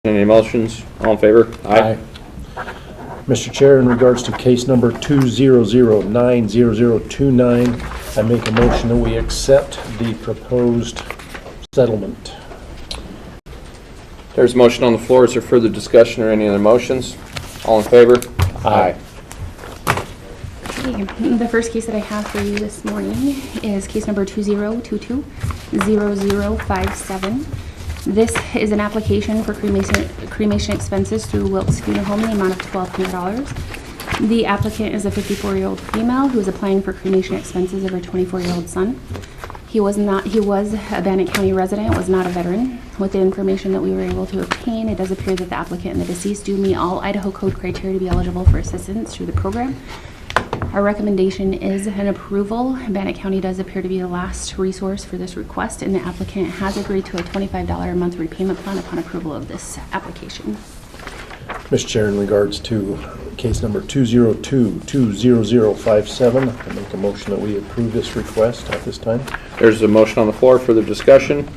Any motions? All in favor? Aye. Mr. Chair, in regards to case number 2009029, I make a motion that we accept the proposed settlement. There's a motion on the floor. Is there further discussion or any other motions? All in favor? Aye. Okay, the first case that I have for you this morning is case number 2022-0057. This is an application for cremation expenses through Wilkes Funeral Home in the amount of $1,200. The applicant is a 54-year-old female who is applying for cremation expenses of her 24-year-old son. He was a Bannock County resident, was not a veteran. With the information that we were able to obtain, it does appear that the applicant and the deceased do meet all Idaho Code criteria to be eligible for assistance through the program. Our recommendation is an approval. Bannock County does appear to be the last resource for this request, and the applicant has agreed to a $25 a month repayment plan upon approval of this application. Mr. Chair, in regards to case number 202-20057, I make a motion that we approve this request at this time. There's a motion on the floor. Further discussion?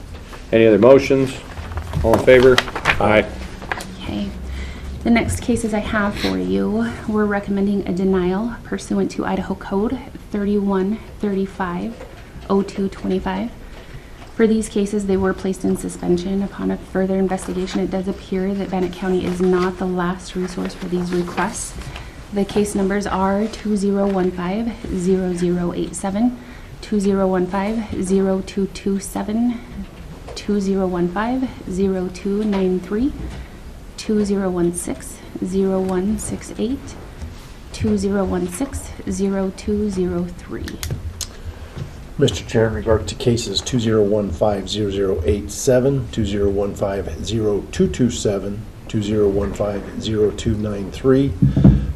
Any other motions? All in favor? Aye. Okay. The next cases I have for you, we're recommending a denial pursuant to Idaho Code 3135-0225. For these cases, they were placed in suspension. Upon a further investigation, it does appear that Bannock County is not the last resource for these requests. The case numbers are 2015-0087, 2015-0227, 2015-0293, 2016-0168, 2016-0203. Mr. Chair, in regard to cases 2015-0087, 2015-0227, 2015-0293,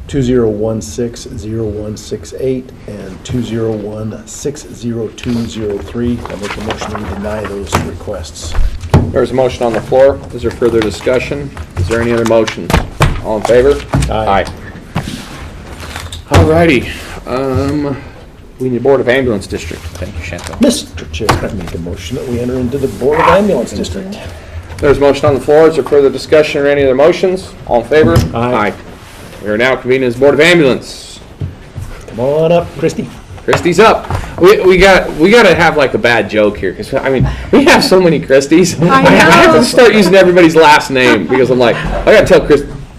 2016-0168, and 2016-0203, I make a motion we deny those requests. There's a motion on the floor. Is there further discussion? Is there any other motions? All in favor? Aye. Alrighty. We need Board of Ambulance District. Thank you, Chantal. Mr. Chair, I make a motion that we enter into the Board of Ambulance District. There's a motion on the floor. Is there further discussion or any other motions? All in favor? Aye. We are now convening as Board of Ambulance. Come on up, Christy. Christie's up. We got to have like a bad joke here because I mean we have so many Christies. I have to start using everybody's last name because I'm like I got to tell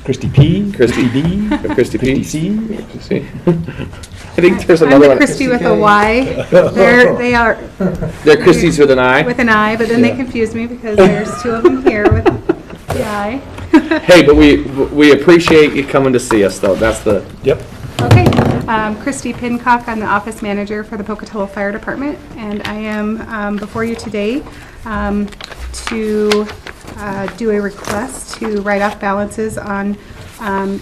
Christy P. Christy D. Christy P. Christy C. See? I think there's another one. Christy with a Y. They're Christies with an I. with an I, but then they confuse me because there's two of them here with the I. Hey, but we appreciate you coming to see us though. That's the Yep. Okay, Christy Pincock. I'm the office manager for the Pocatello Fire Department, and I am before you today to do a request to write off balances on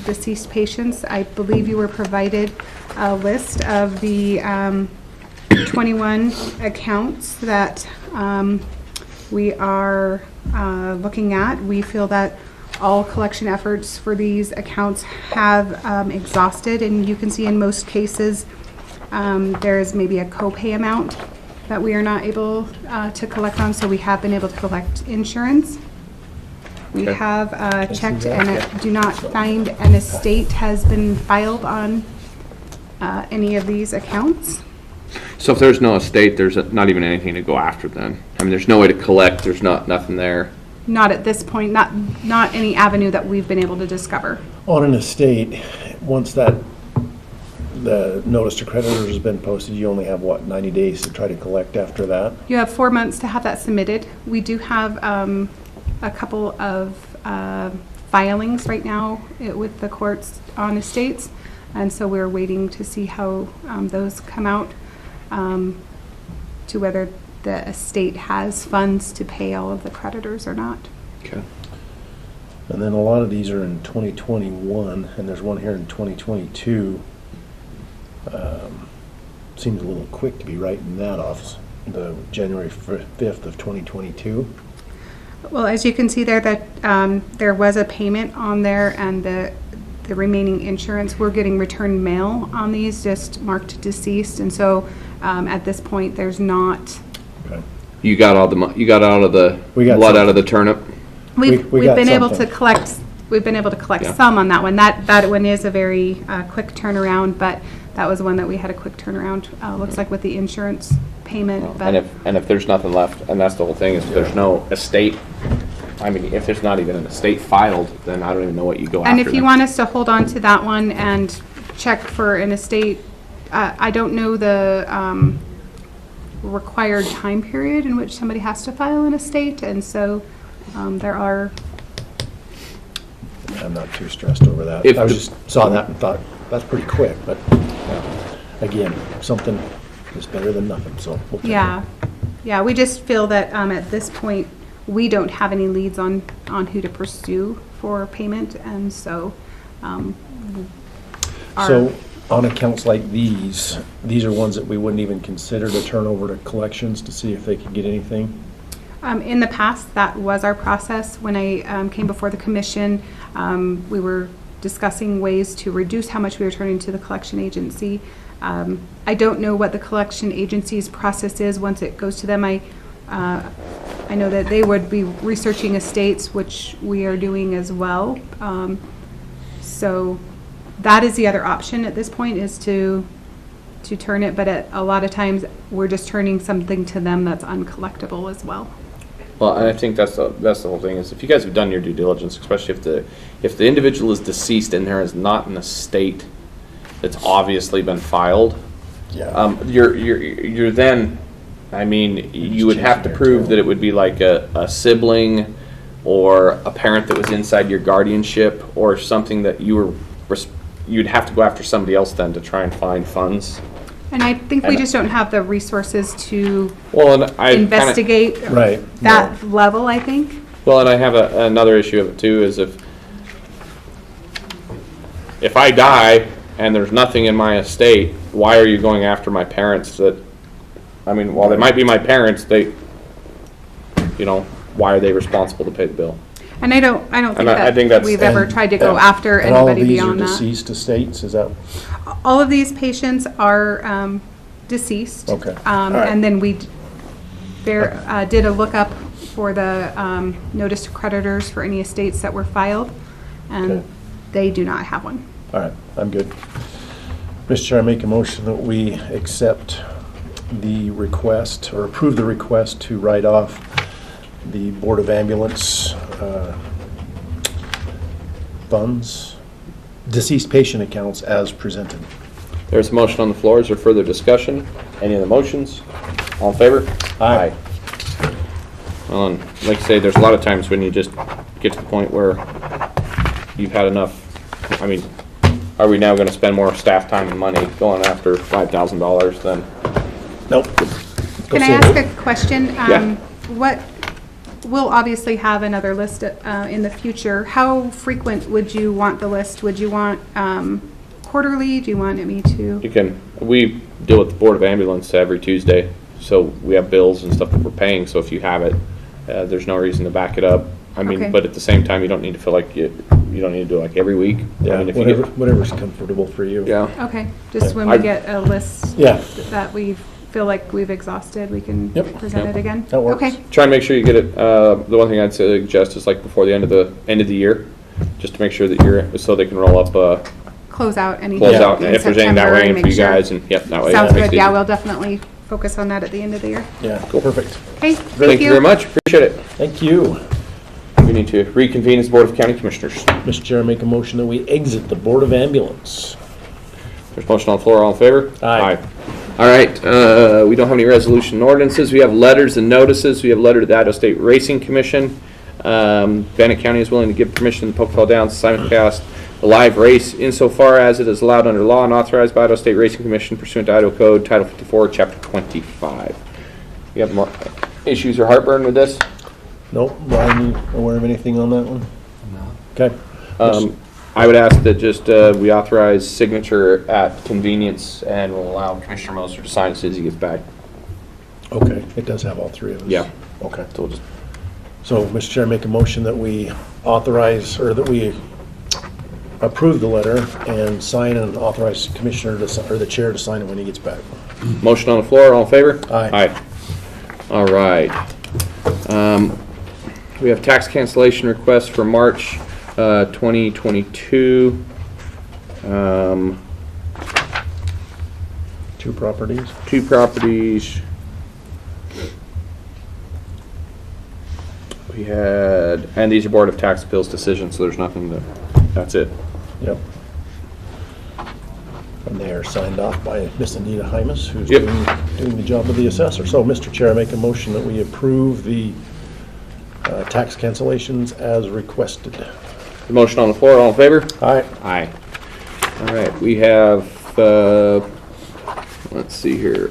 deceased patients. I believe you were provided a list of the 21 accounts that we are looking at. We feel that all collection efforts for these accounts have exhausted, and you can see in most cases there is maybe a copay amount that we are not able to collect on, so we have been able to collect insurance. We have checked and do not find an estate has been filed on any of these accounts. So if there's no estate, there's not even anything to go after then. I mean, there's no way to collect. There's nothing there. Not at this point, not any avenue that we've been able to discover. On an estate, once the notice to creditors has been posted, you only have, 90 days to try to collect after that? You have 4 months to have that submitted. We do have a couple of filings right now with the courts on estates, and so we're waiting to see how those come out to whether the estate has funds to pay all of the creditors or not. Okay. And then a lot of these are in 2021, and there's one here in 2022. Seems a little quick to be writing that off, the January 5th of 2022. Well, as you can see there, that there was a payment on there, and the remaining insurance, we're getting returned mail on these, just marked deceased, and so at this point, there's not. Okay. You got all the blood out of the turnip. We've We got been able to something. collect, we've been able to collect Yeah. some on that one. That one is a very quick turnaround, but that was one that we had a quick turnaround, looks like with the insurance payment, but. And if there's nothing left, and that's the whole thing, is if there's no estate, I mean, if there's not even an estate filed, then I don't even know what you go after. And if you then. want us to hold on to that one and check for an estate, I don't know the required time period in which somebody has to file an estate, and so there are, I'm not too stressed over that. If I was the- just saw that and thought, that's pretty quick, but again, something is better than nothing, so. we'll take it. yeah. Yeah, we just feel that at this point, we don't have any leads on who to pursue for payment, and so So on accounts like these are ones that we wouldn't even consider to turn over to collections to see if they could get anything? in the past, that was our process. When I came before the commission, we were discussing ways to reduce how much we were turning to the collection agency. I don't know what the collection agency's process is once it goes to them. I know that they would be researching estates, which we are doing as well. So that is the other option at this point, is to turn it, but a lot of times we're just turning something to them that's uncollectible as well. Well, and I think that's the whole thing, is if you guys have done your due diligence, especially if the individual is deceased and there is not an estate that's obviously been filed, Yeah. you're then, I mean, you would have to prove that it would be like a sibling or a parent that was inside your guardianship, or something that you'd have to go after somebody else then to try and find funds. And I think we And- just don't have the resources to Well, and I kinda- investigate Right. that level, I think. Well, and I have another issue of it too, is if I die and there's nothing in my estate, why are you going after my parents that, I mean, while they might be my parents, why are they responsible to pay the bill? And I don't think And I think that that's- we've ever tried to go And- after and all of anybody these are beyond that. deceased estates, is that? All of these patients are deceased. Okay. All right. And then we did a lookup for the notice to creditors for any estates that were filed, and Okay. they do not have one. All right, I'm good. Mr. Chair, I make a motion that we accept the request, or approve the request to write off the Board of Ambulance funds, deceased patient accounts as presented. There's a motion on the floor. Is there further discussion? Any of the motions? All in favor? Aye. Well, and like I say, there's a lot of times when you just get to the point where you've had enough. I mean, are we now gonna spend more staff time and money going after $5,000 than? Nope. Go Can I save ask it. a question? Yeah. We'll obviously have another list in the future. How frequent would you want the list? Would you want quarterly? Do you want me to? We deal with the Board of Ambulance every Tuesday, so we have bills and stuff that we're paying, so if you have it, there's no reason to back it up. I mean, Okay. but at the same time, you don't need to feel like you don't need to do it like every week. I Yeah, mean, if you get- whatever's comfortable for you. Yeah. Okay, just when I- we get a list Yeah, that we feel like we've exhausted, we can Yep. present Yep. it again? That works. Okay, Try and make sure you get it, the one thing I'd suggest is like before the end of the year, just to make sure that so they can roll up, close out any. close Yeah. out, and if there's anything that September way and in for make you sure. guys, and yep, that way. Sounds it makes good, it yeah, easy. we'll definitely focus on that at the end of the year. yeah, perfect. Okay, Thank you very much, appreciate it. Thank you. We need to reconvene as Board of County Commissioners. Mr. Chair, I make a motion that we exit the Board of Ambulance. There's a motion on the floor, all in favor? Aye. All right, we don't have any resolution and ordinances. We have letters and notices. We have a letter to the Idaho State Racing Commission. Bannock County is willing to give permission to Pokefell Downs simulcast a live race insofar as it is allowed under law and authorized by Idaho State Racing Commission pursuant to Idaho Code Title 54, Chapter 25. You have more issues or heartburn with this? Nope, Brian, you aware of anything on that one? No. Okay. I would ask that just we authorize signature at convenience, and we'll allow Commissioner Moser to sign as soon as he gets back. Okay, it does have all three of us. Yeah. Okay. So we'll just So, Mr. Chair, make a motion that we authorize, or that we approve the letter and sign and authorize Commissioner or the Chair to sign it when he gets back. motion on the floor, all in favor? Aye. All right. We have tax cancellation request for March 2022. Two properties. Two properties. We had, and these are Board of Tax Appeals decisions, so there's nothing to, that's it. Yep. And they are signed off by Miss Anita Hymas, who's Yep. doing the job of the assessor. So, Mr. Chair, I make a motion that we approve the tax cancellations as requested. The motion on the floor, all in favor? Aye. Aye. All right, we have, let's see here.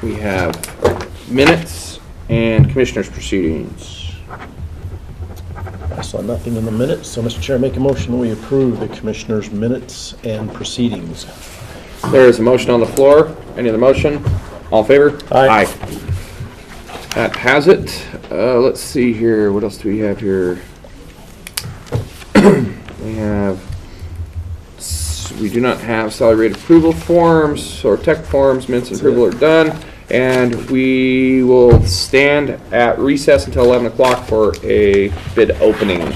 We have minutes and commissioners' proceedings. I saw nothing in the minutes, so Mr. Chair, I make a motion that we approve the commissioners' minutes and proceedings. There is a motion on the floor. Any other motion? All in favor? Aye. That has it. Let's see here. What else do we have here? We do not have salary rate approval forms or tech forms. Minutes and approval are done. And we will stand at recess until 11 o'clock for a bid opening.